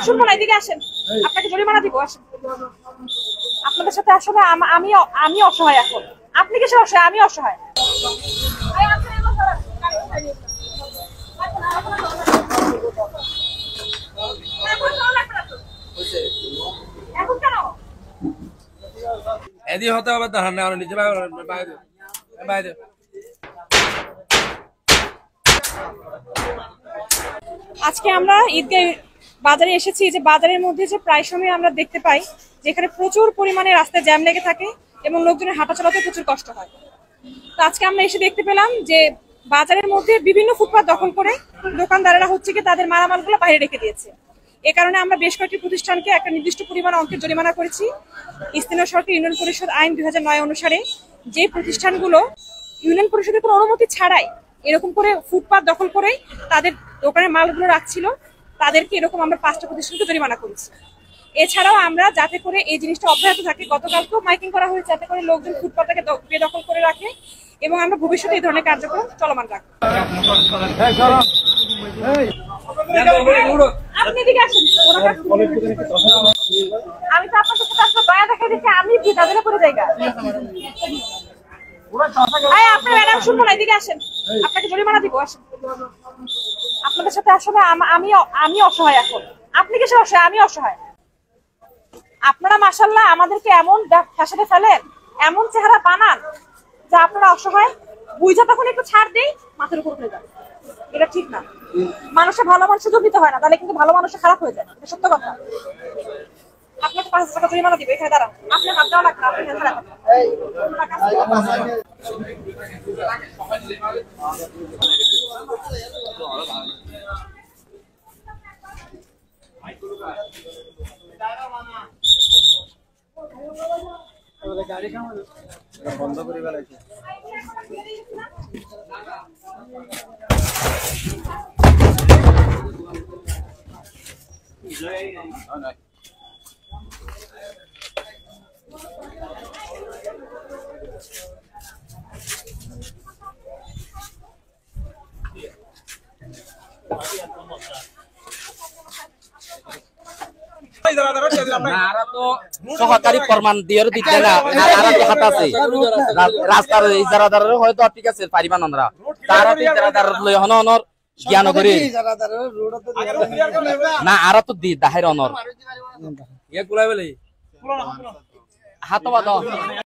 শুনবো না, এদিকে আসেন, আপনাকে জরিমানা দিব। আসেন, আপনাদের সাথে আসলে আমি অসহায় এখন। আপনি কিসের অসহায়? আমি অসহায়। এখন কেন এদি হতে হবে তো হান্না আর নিচে বাইরে আজকে আমরা ঈদগাহ বাজারে এসেছি। যে বাজারের মধ্যে যে প্রায় সময় আমরা দেখতে পাই যেখানে প্রচুর পরিমাণে রাস্তায় জ্যাম লেগে থাকে এবং লোকজনের হাঁটা চলাতে প্রচুর কষ্ট হয়। তো আজকে আমরা এসে দেখতে পেলাম যে বাজারের মধ্যে বিভিন্ন ফুটপাত দখল করে দোকানদারেরা হচ্ছে কি তাদের মালামালগুলো বাইরে রেখে দিয়েছে। এ কারণে আমরা বেশ কয়েকটি প্রতিষ্ঠানকে একটা নির্দিষ্ট পরিমাণ অঙ্কের জরিমানা করেছি। স্থানীয় সরকার ইউনিয়ন পরিষদ আইন 2009 অনুসারে যে প্রতিষ্ঠানগুলো ইউনিয়ন পরিষদের কোনো অনুমতি ছাড়াই এরকম করে ফুটপাত দখল করে তাদের দোকানের মালগুলো রাখছিল, তাদেরকে এরকম আমরা 5টা প্রতিষ্ঠানকে জরিমানা করেছি। এছাড়াও আমরা যাতে করে এই জিনিসটা অব্যাহত থাকে, গতকালকেও মাইকিং করা হয়েছে যাতে করে লোকজন ফুটপাতটাকে বেদখল করে রাখে এবং আমরা ভবিষ্যতে এই ধরনের কার্যক্রম চলমান রাখবো। আপনি এদিকে আসেন, আমি তো আপনাদের সাথে আসলে দয়া দেখা দিচ্ছি, আমি কি তাদের করে জায়গা আপনার ম্যাডাম শুনবো না, এদিকে আসেন, আপনাকে জরিমানা দিব। আসেন, আপনাদের সাথে আসলে আমি অসহায় এখন। আপনি কিসের অসহায়? আমি অসহায়। আপনারা মাশাআল্লাহ আমাদেরকে এমন ফ্যাশনে ফেলেন, এমন চেহারা বানান যে আপনারা অসহায় বুঝা তখন একটু ছাড় দেই মাথার উপর উঠে যায়। এটা ঠিক না। মানুষের ভালো মানুষ সুযোগ দিতে হয় না, তাহলে কিন্তু ভালো মানুষের খারাপ হয়ে যায়। এটা সত্য কথা। আপনাকে 5,000 টাকা জরিমানা দিবে। এখানে দাঁড়ান, আপনি হাত দেওয়া লাগবে না, আপনি হেলতে রাখেন। বন্ধ করে বেলাইছে। সহকারী ফরমান দিয়ে দিতে না আছে রাস্তার ইজারাদার হয়তো ঠিক আছে পারিবান আমরা তারা ইজারাদার লই হনর জ্ঞান করি না আর তো দি দাহের অনর হাত বাদ